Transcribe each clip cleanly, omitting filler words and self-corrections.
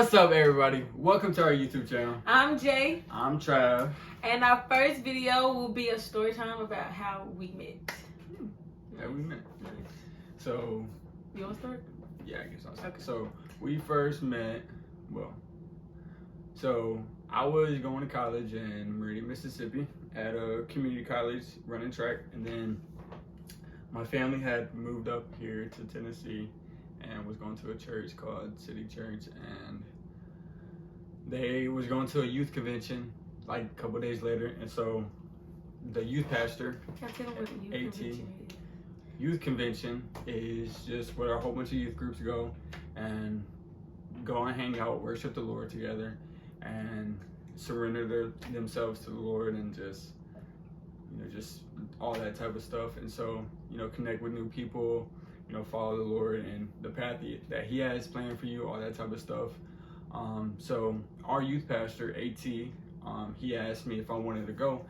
What's up, everybody? Welcome to our YouTube channel. I'm Jay. I'm Trav. And our first video will be a story time about how we met. How we met. Nice. So, You want to start? yeah, I guess I'll start. Okay. So, we first met, I was going to college in Meridian, Mississippi at a community college running track. And then my family had moved up here to Tennessee and was going to a church called City Church, and they was going to a youth convention like a couple days later. And so the youth pastor, Can I tell them what a youth convention is? Youth convention is just where a whole bunch of youth groups go and hang out, worship the Lord together, and surrender themselves to the Lord, and just all that type of stuff. And so, connect with new people, follow the Lord and the path that He has planned for you, all that type of stuff. So our youth pastor, AT, he asked me if I wanted to go,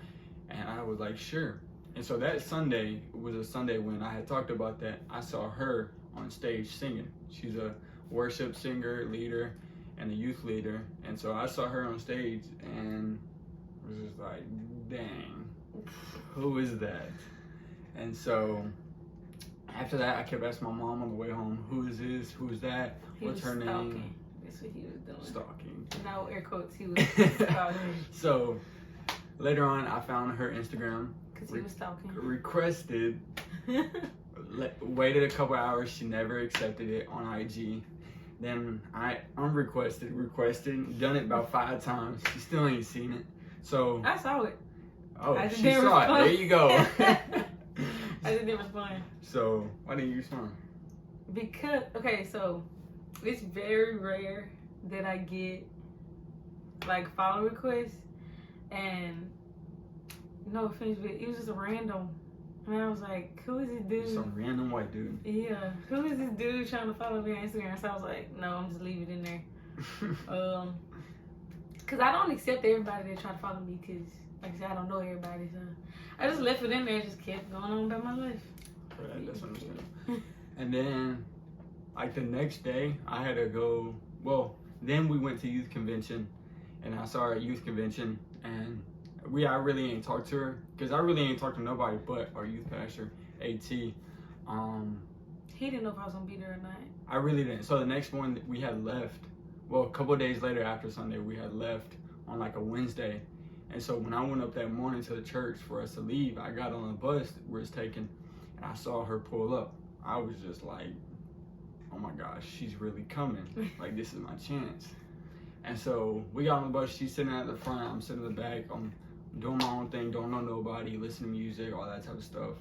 and I was like, sure. And so that Sunday was a Sunday when I had talked about that. I saw her on stage singing. She's a worship singer, leader, and a youth leader. And so I saw her on stage and was just like, dang, who is that? And so after that, I kept asking my mom on the way home, who is this? Who is that? What's her name? That's what he was doing. Stalking. No air quotes. He was stalking. So later on, I found her Instagram. Because he was stalking. Requested. Waited a couple hours. She never accepted it on IG. Then I requested, done it about 5 times. She still ain't seen it. So I saw it. oh, she saw it. There you go. I just didn't respond. So why didn't you respond? Because so it's very rare that I get like follow requests, and no offense, but it was just a random. And I was like, who is this dude? Some random white dude. Yeah, who is this dude trying to follow me on Instagram? So I was like, no, I'm just leave it in there. Cause I don't accept everybody that try to follow me, cause like I said, I don't know everybody. So I just left it in there and just kept going on about my life. Right, that's understandable. And then, like the next day, I had to go. Well, then we went to youth convention, and I saw her at youth convention, and I really ain't talked to her, because I really ain't talked to nobody but our youth pastor, AT. He didn't know if I was gonna be there or not. I really didn't. So the next one we had left, well, a couple of days later after Sunday, we had left on like a Wednesday. And so when I went up that morning to the church for us to leave, I got on the bus we was taking, and I saw her pull up. I was just like, oh my gosh, she's really coming. Like, this is my chance. And so we got on the bus. She's sitting at the front. I'm sitting in the back. I'm doing my own thing, don't know nobody, listening to music, all that type of stuff.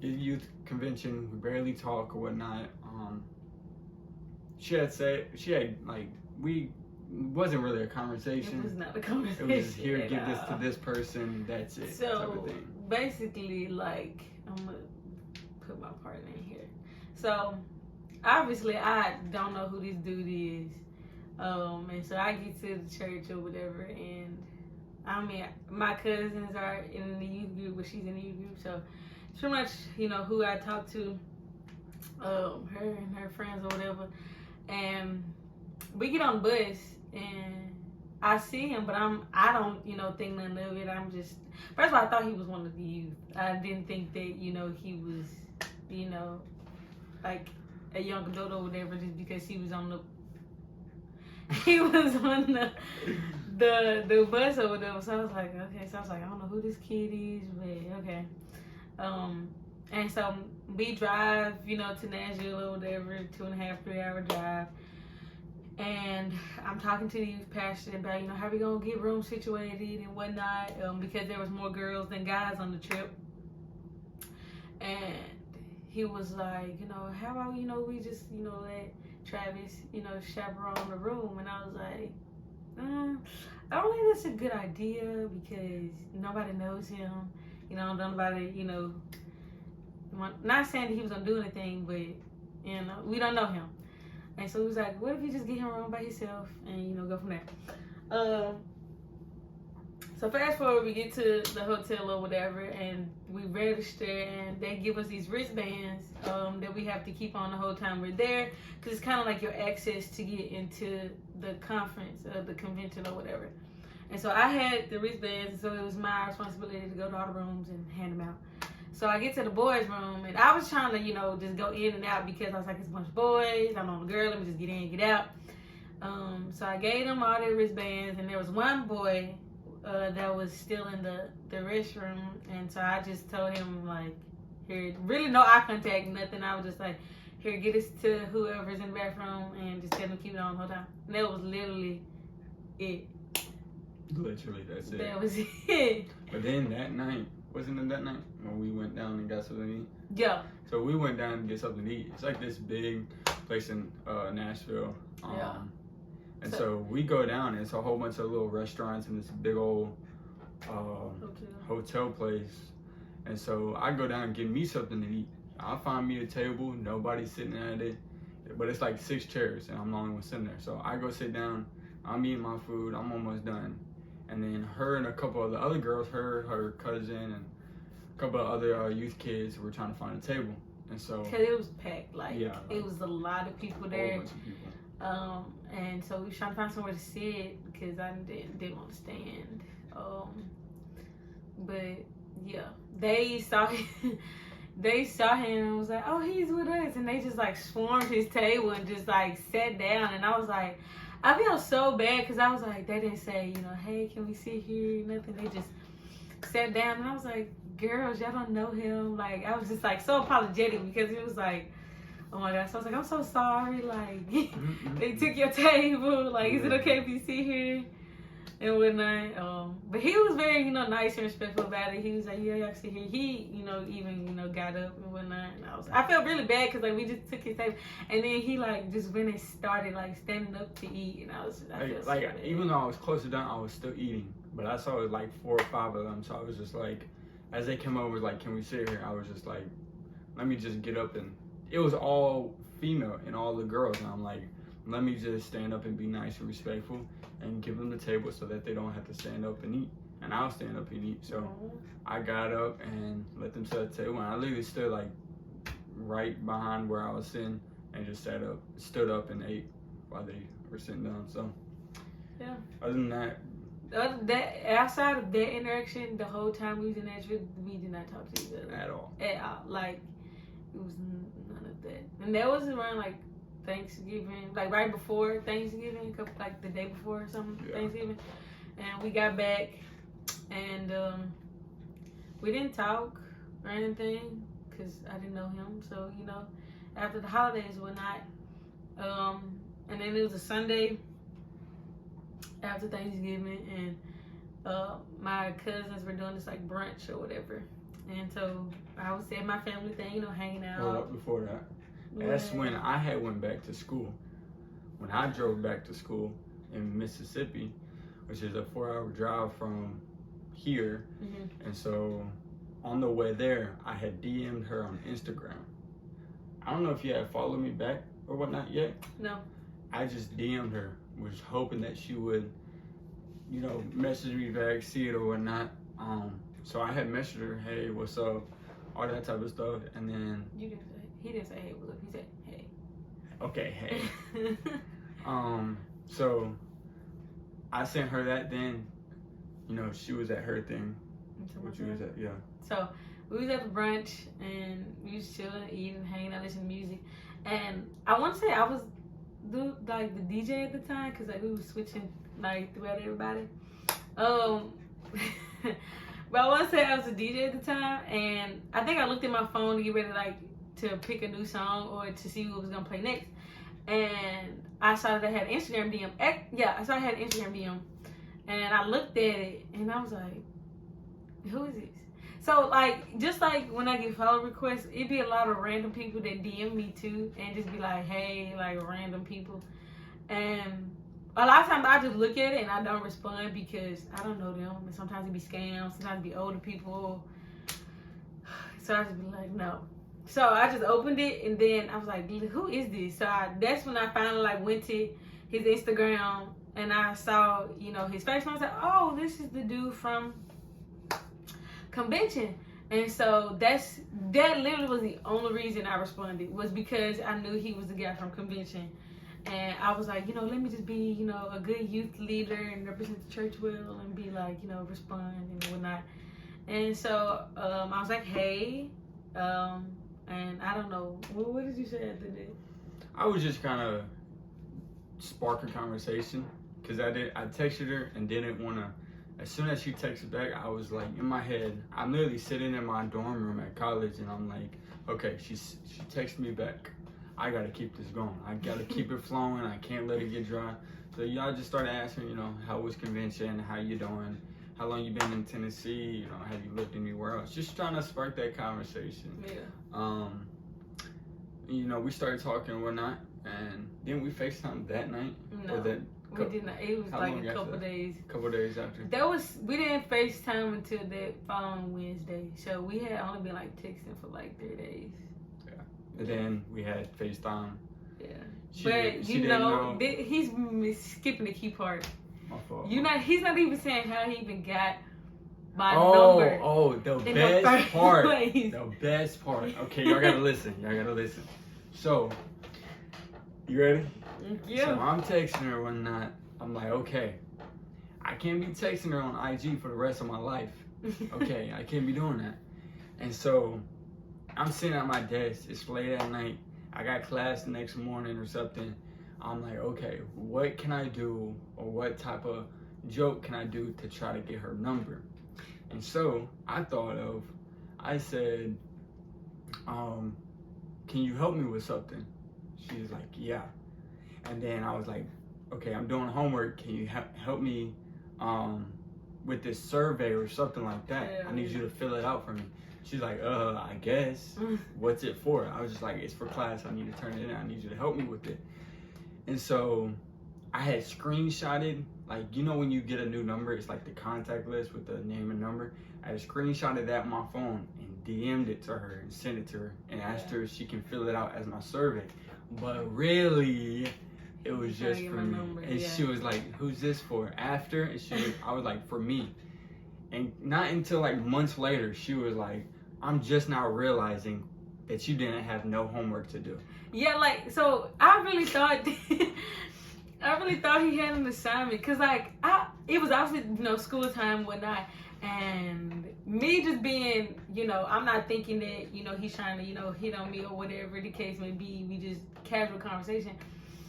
Youth convention, we barely talk or whatnot. Wasn't really a conversation. It was not a conversation. It was just, here, give this to this person, that's it. So type of thing. basically, like, I'm gonna put my partner in here. So obviously I don't know who this dude is. And so I get to the church or whatever, and I mean, my cousins are in the youth group, but she's in the youth group, so it's pretty much, who I talk to, her and her friends or whatever. And we get on the bus, and I see him, but I don't, think nothing of it. I'm just, first of all, I thought he was one of the youth. I didn't think that, he was, like a young adult or whatever, just because he was on the the bus or whatever. So I was like, okay. So I was like, I don't know who this kid is, but okay. And so we drive, to Nashville or whatever, 2.5, 3 hour drive. And I'm talking to the youth pastor about, how we gonna get room situated and whatnot, because there was more girls than guys on the trip. And he was like, how about, we just, let Travis, chaperone the room. And I was like, I don't think that's a good idea, because nobody knows him. Nobody, not saying that he was gonna do anything, but, we don't know him. And so he was like, what if you just get him a room by yourself and, go from there. So So fast forward, we get to the hotel or whatever, and we register, and they give us these wristbands that we have to keep on the whole time we're there, because it's kind of like your access to get into the conference, the convention or whatever. And so I had the wristbands, so it was my responsibility to go to all the rooms and hand them out. So I get to the boys' room, and I was trying to, just go in and out because I was like, it's a bunch of boys, I'm on a girl, let me just get in and get out. So I gave them all their wristbands, and there was one boy that was still in the restroom, and so I just told him, like, here, really no eye contact, nothing. I was just like, here, get us to whoever's in the bathroom and just tell them to keep it on the whole time. And that was literally it. Literally, that's it. That was it. But then that night, wasn't it that night when we went down and got something to eat? Yeah. So we went down to get something to eat. It's like this big place in Nashville. Yeah. And so we go down, and it's a whole bunch of little restaurants and this big old hotel place. And so I go down and get me something to eat. I find me a table, nobody's sitting at it, but it's like 6 chairs, and I'm the only one sitting there. So I go sit down, I'm eating my food, I'm almost done. And then her and a couple of the other girls, her cousin, and a couple of other youth kids were trying to find a table. And so, because it was packed, it was a lot of people there. A whole bunch of people. And so we were trying to find somewhere to sit because I didn't want to stand. But yeah, they saw him. They saw him and was like, "Oh, he's with us," and they just like swarmed his table and just like sat down. And I was like, I feel so bad because I was like, they didn't say, hey, can we sit here? Nothing. They just sat down, and I was like, girls, y'all don't know him. Like, I was just like so apologetic because it was like, oh my gosh. So I was like, I'm so sorry. Like, they took your table. Like, is it okay if you sit here and whatnot? But he was very, nice and respectful about it. He was like, yeah, y'all sit here. He, even, got up and whatnot. And I felt really bad because, like, we just took his table. And then he, like, just went and started, like, standing up to eat. And I felt so bad. Even though I was closer down, I was still eating. But I saw like 4 or 5 of them. So I was just like, as they came over, like, can we sit here? I was just like, let me just get up. And it was all female and all the girls. And I'm like, let me just stand up and be nice and respectful and give them the table so that they don't have to stand up and eat. And I'll stand up and eat. So I got up and let them sit at the table. And I literally stood like right behind where I was sitting and just stood up and ate while they were sitting down. So yeah. Other than that, outside of that interaction, the whole time we was in Nashville, we did not talk to each other at all. Like, it was none of that. And that was around like Thanksgiving, like right before Thanksgiving, like the day before or something, Thanksgiving. And we got back, and we didn't talk or anything because I didn't know him. So, after the holidays or whatnot, and then it was a Sunday after Thanksgiving, and my cousins were doing this like brunch or whatever. And so I was at my family thing, hanging out. Well, before that, that's when I had went back to school. When I drove back to school in Mississippi, which is a 4-hour drive from here. Mm-hmm. And so on the way there, I had DM'd her on Instagram. I don't know if you had followed me back or whatnot yet. No. I just DM'd her, was hoping that she would, message me back, see it or whatnot. So I had messaged her, hey, what's up, all that type of stuff, and then he didn't say hey, what's up? He said hey. Okay, hey. So I sent her that. Then, she was at her thing. Which was at, yeah. So we was at the brunch and we was chilling, eating, hanging out, listening to music, and I want to say I was the DJ at the time because like we was switching like throughout everybody. But I want to say I was a DJ at the time, and I think I looked at my phone to get ready to pick a new song or to see what was gonna play next, and I saw that I had Instagram DM. I saw I had Instagram DM, and I looked at it and I was like, who is this? So like, just like when I get follow requests, it'd be a lot of random people that DM me too, and just be like, hey, like random people. And a lot of times I just look at it and I don't respond because I don't know them. And sometimes it be scams, sometimes it be older people. So I just be like, no. So I just opened it and then I was like, who is this? So that's when I finally like went to his Instagram and I saw, you know, his face, and I was like, oh, this is the dude from convention. And so that literally was the only reason I responded, was because I knew he was the guy from convention. And I was like, you know, let me just be, you know, a good youth leader and represent the church well and be like, you know, respond and whatnot. And so I was like, hey, and I don't know, what did you say after that? I was just kind of spark a conversation, because I texted her and didn't want to. As soon as she texted back, I was like, in my head, I'm literally sitting in my dorm room at college, and I'm like, okay, she texted me back. I gotta keep this going. I gotta keep it flowing. I can't let it get dry. So y'all just started asking, you know, how was convention? How you doing? How long you been in Tennessee? You know, have you lived anywhere else? Just trying to spark that conversation. Yeah. You know, we started talking and whatnot, and then we FaceTime that night. No, we did not. It was like a couple days. Couple days after. We didn't FaceTime until that following Wednesday. So we had only been like texting for like 3 days. Yeah. And then we had FaceTime. Yeah. She but you know, he's skipping the key part. My fault. He's not even saying how he even got my number. Oh, the best part. The best part. Okay, y'all gotta listen. So, you ready? Yeah. So I'm texting her or whatnot. I'm like, okay, I can't be texting her on IG for the rest of my life. Okay, I can't be doing that. And so I'm sitting at my desk. It's late at night. I got class the next morning or something. I'm like, okay, what can I do, or what type of joke can I do to try to get her number? And so I said, can you help me with something? She's like, yeah. And then I was like, okay, I'm doing homework. Can you help me with this survey or something like that? Yeah, I need you to fill it out for me. She's like, I guess. What's it for? I was just like, it's for class. I need to turn it in. I need you to help me with it. And so I had screenshotted, like, you know when you get a new number, it's like the contact list with the name and number. I had screenshotted that on my phone and DM'd it to her and sent it to her and asked her if she can fill it out as my survey. But really, it was just for me. And she was like, who's this for? After? And I was like, for me. And not until like months later, she was like, I'm just now realizing that you didn't have no homework to do. Yeah, like, so I really thought he had an assignment, because like it was obviously, you know, school time and whatnot, and me just being, you know, I'm not thinking that, you know, he's trying to, you know, hit on me or whatever the case may be. We just casual conversation.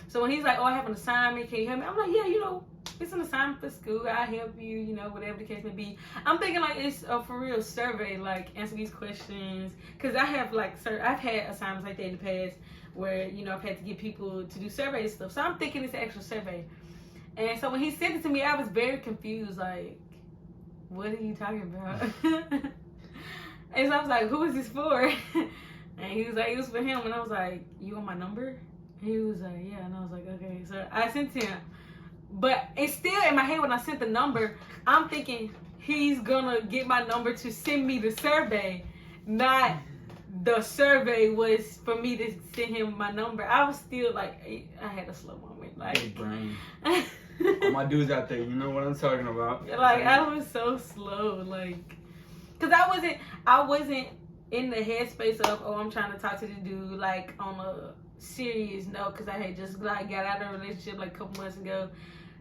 So when he's like, oh, I have an assignment, can you help me? I'm like, yeah, you know, it's an assignment for school. I'll help you, you know, whatever the case may be. I'm thinking like it's a for real survey, like answer these questions. Because I have like, I've had assignments like that in the past where, you know, I've had to get people to do surveys and stuff. So I'm thinking it's an actual survey. And so when he sent it to me, I was very confused. Like, what are you talking about? And so I was like, who is this for? And he was like, it was for him. And I was like, you want my number? And he was like, yeah. And I was like, okay. So I sent him. But it's still in my head when I sent the number, I'm thinking he's gonna get my number to send me the survey, not the survey was for me to send him my number. I was still like, I had a slow moment. Like, big brain. All my dudes out there, you know what I'm talking about. Like, I was so slow, like, cause I wasn't in the headspace of, oh, I'm trying to talk to the dude, like, on a serious note, cause I had just like got out of a relationship like a couple months ago.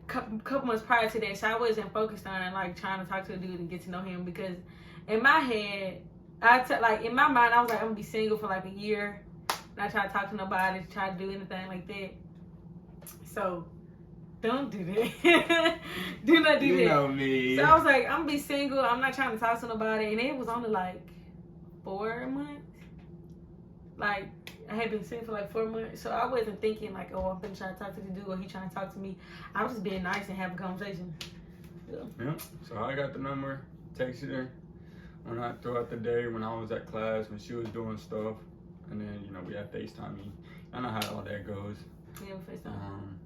Couple months prior to that, so I wasn't focused on like trying to talk to a dude and get to know him, because in my head, like in my mind, I was like, I'm gonna be single for like a year, not try to talk to nobody, try to do anything like that. So don't do that. Do not do that. You know me. So I was like, I'm gonna be single. I'm not trying to talk to nobody, and it was only like 4 months. Like, I had been single for like 4 months, so I wasn't thinking like, oh, I'm gonna try to talk to the dude or he trying to talk to me. I was just being nice and having a conversation. Yeah. So I got the number, texted her throughout the day when I was at class, when she was doing stuff, and then, you know, we had FaceTiming. I know how all that goes. Yeah, FaceTime.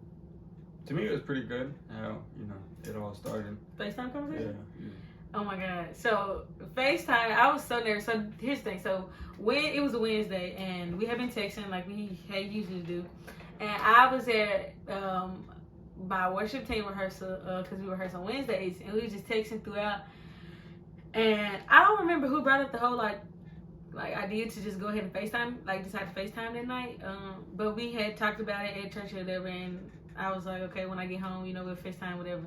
To me, it was pretty good. How, you know, it all started. FaceTime conversation. Yeah. Oh my God. So FaceTime, I was so nervous. So here's the thing. So when it was a Wednesday and we had been texting like we had usually do, and I was at my worship team rehearsal, because we rehearse on Wednesdays, and we were just texting throughout. And I don't remember who brought up the whole like idea to just go ahead and FaceTime, like decide to FaceTime that night. But we had talked about it at church or whatever, and I was like, okay, when I get home, we'll FaceTime, whatever.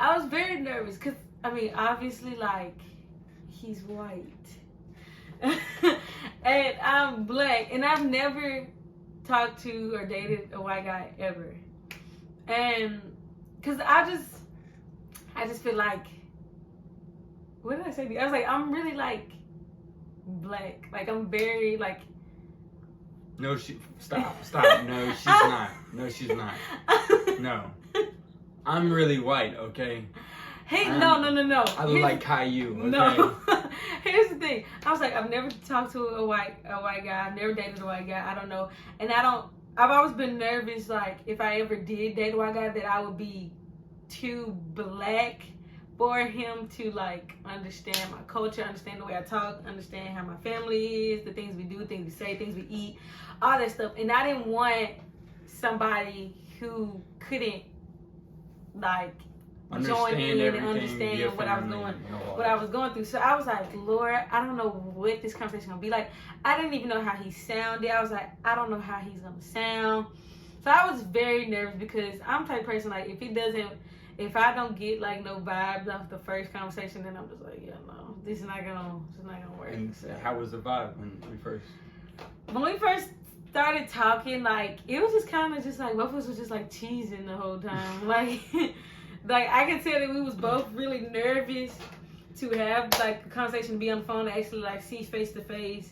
I was very nervous because, obviously, like, he's white. And I'm black, and I've never talked to or dated a white guy ever. And because I just feel like, what did I say? I was like, I'm really like black. Like, I'm very like. No, stop. No, she's not. No, she's not. No. I'm really white, okay? Hey, no. I look like Caillou, okay? No. Here's the thing. I was like, I've never talked to a white guy. I've never dated a white guy. I don't know. And I've always been nervous, like, if I ever did date a white guy, that I would be too black for him to, like, understand my culture, understand the way I talk, understand how my family is, the things we do, things we say, things we eat, all that stuff. And I didn't want somebody who couldn't, like, join in and understand what I was going through. So I was like, Lord, I don't know what this conversation is gonna be like. I didn't even know how he sounded. I was like, I don't know how he's gonna sound. So I was very nervous because I'm the type of person, like, if I don't get like no vibes off the first conversation, then I'm just like, yeah, no, this is not gonna work. And how was the vibe when we first started talking? Like, it was just kind of just like both of us was just like cheesing the whole time. Like I can tell that we was both really nervous to have like a conversation, be on the phone, and actually like see face to face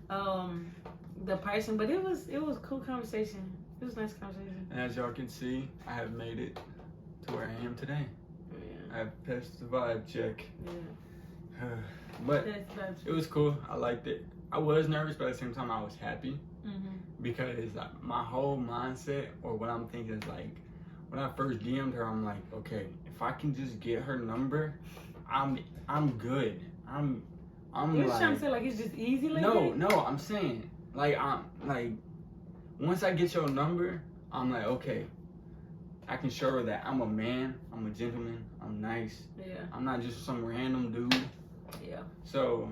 the person. But it was a cool conversation. It was a nice conversation. And as y'all can see, I have made it to where I am today. Yeah. I have passed the vibe check. Yeah. But it was cool. I liked it. I was nervous, but at the same time, I was happy. Mm-hmm. Because like, my whole mindset, or what I'm thinking is like, when I first DM'd her, I'm like, okay, if I can just get her number, I'm good. I'm You was trying to say like it's just easy like that? No, I'm saying like once I get your number, I'm like, okay, I can show her that I'm a man, I'm a gentleman, I'm nice. Yeah. I'm not just some random dude. Yeah. So,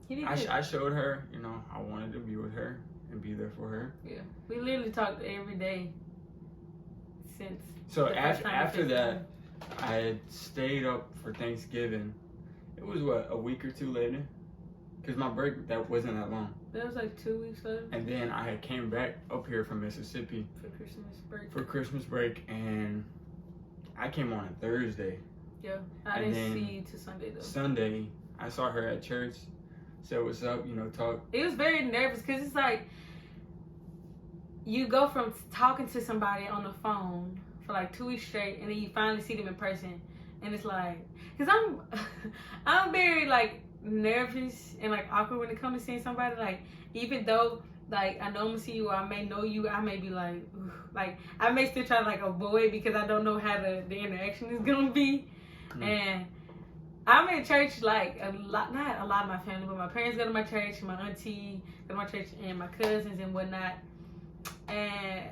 I showed her, I wanted to be with her and be there for her. Yeah. We literally talked every day since. So after that, I had stayed up for Thanksgiving. It was a week or two later, because my break that wasn't that long. That was like 2 weeks later. And then I had came back up here from Mississippi for Christmas break, and I came on a Thursday. Yeah, I didn't see you till Sunday though. Sunday, I saw her at church. Said what's up, talk. It was very nervous because it's like you go from talking to somebody on the phone for like 2 weeks straight, and then you finally see them in person, and it's like, because I'm very like nervous and like awkward when it comes to seeing somebody. Like, even though like I know I'm gonna see you, or I may know you, I may be like, like I may still try to like avoid because I don't know how the interaction is gonna be. And I'm in church like a lot, not a lot of my family, but my parents go to my church, my auntie go to my church, and my cousins and whatnot. And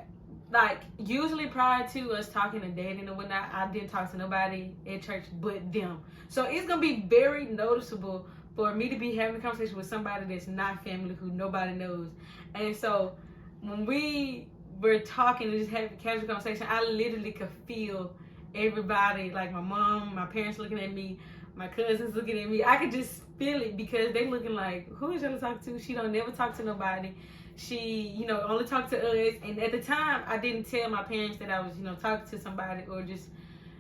like usually prior to us talking and dating and whatnot, I didn't talk to nobody at church but them. So it's gonna be very noticeable for me to be having a conversation with somebody that's not family, who nobody knows. And so when we were talking and just having a casual conversation, I literally could feel everybody, like my mom, my parents looking at me, my cousins looking at me. I could just feel it because they looking like, who is she to talk to? She don't never talk to nobody. She, only talk to us. And at the time, I didn't tell my parents that I was, talking to somebody, or just,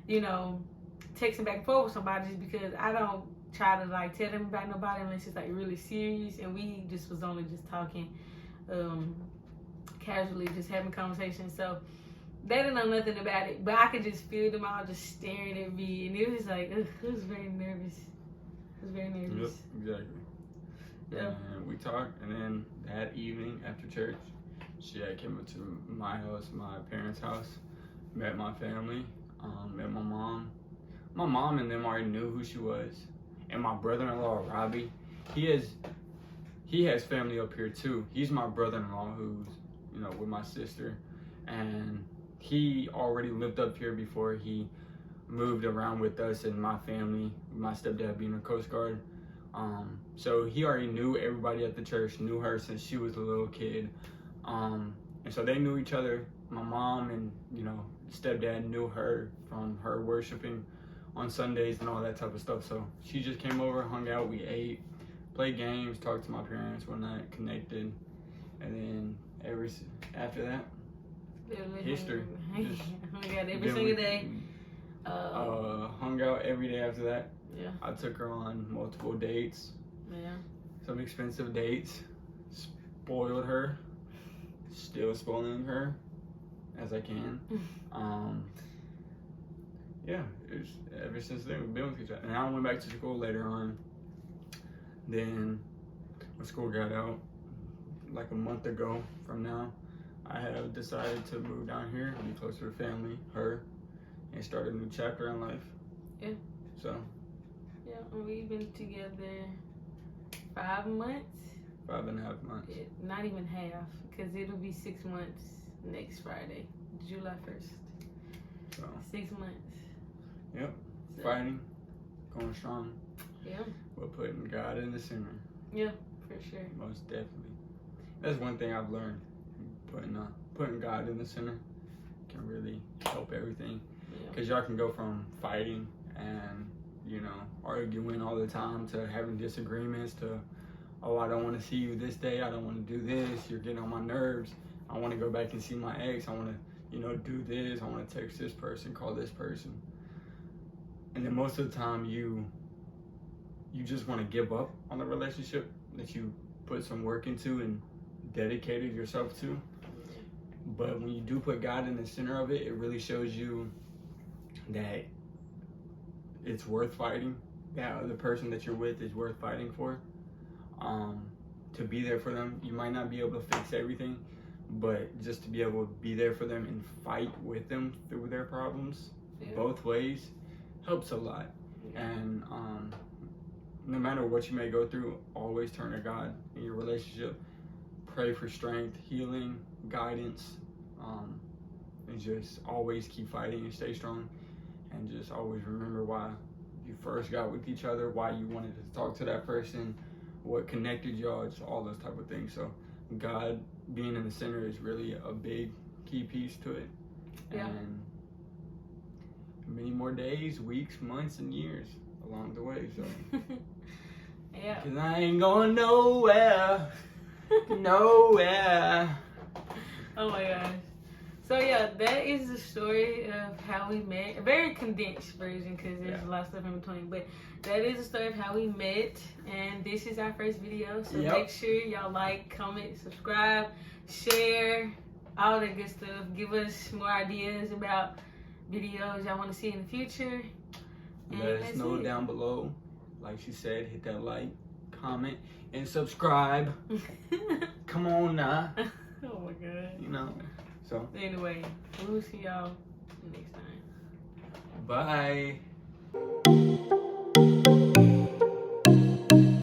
texting back and forth with somebody, just because I don't try to like tell them about nobody unless it's like really serious. And we just was only just talking casually, just having conversations. So they didn't know nothing about it, but I could just feel them all just staring at me, and it was like, it was very nervous. It was very nervous. Yep, exactly. Yeah. And we talked, and then that evening after church, she had came up to my house, my parents' house, met my family, met my mom. My mom and them already knew who she was, and my brother-in-law Robbie, he has family up here too. He's my brother-in-law who's with my sister, and he already lived up here before he moved around with us and my family, my stepdad being a Coast Guard. So he already knew everybody at the church, knew her since she was a little kid. And so they knew each other. My mom and, stepdad knew her from her worshiping on Sundays and all that type of stuff. So she just came over, hung out, we ate, played games, talked to my parents one night, connected. And then after that, history. Just hung out every single day. Hung out every day after that. Yeah. I took her on multiple dates. Yeah. Some expensive dates. Spoiled her. Still spoiling her as I can. Yeah, ever since then we've been with each other. And I went back to school later on. Then when school got out, like a month ago from now, I have decided to move down here, be closer to family, her, and start a new chapter in life. Yeah. So. Yeah, we've been together 5 months. 5.5 months. Yeah, not even half, because it'll be 6 months next Friday, July 1st. So. 6 months. Yep. So. Fighting, going strong. Yeah. But putting God in the center. Yeah, for sure. Most definitely. That's one thing I've learned. Putting God in the center can really help everything. Because y'all can go from fighting and, arguing all the time to having disagreements to, oh, I don't want to see you this day. I don't want to do this. You're getting on my nerves. I want to go back and see my ex. I want to, do this. I want to text this person, call this person. And then most of the time you just want to give up on the relationship that you put some work into and dedicated yourself to. But when you do put God in the center of it, it really shows you that it's worth fighting. That the person that you're with is worth fighting for. To be there for them. You might not be able to fix everything, but just to be able to be there for them and fight with them through their problems, both ways, helps a lot. And no matter what you may go through, always turn to God in your relationship. Pray for strength, healing, guidance, and just always keep fighting and stay strong. And just always remember why you first got with each other, why you wanted to talk to that person, what connected y'all, just all those type of things. So God being in the center is really a big key piece to it. Yeah. And many more days, weeks, months, and years along the way. So yeah. 'Cause I ain't going nowhere. Nowhere. Oh my gosh. So yeah, that is the story of how we met. A very condensed version because there's a lot of stuff in between. But that is the story of how we met. And this is our first video. So make sure y'all like, comment, subscribe, share, all that good stuff. Give us more ideas about videos y'all want to see in the future. Let us know down below. Like she said, hit that like, comment, and subscribe. Come on now. Oh my god. So anyway, we'll see y'all next time. Bye.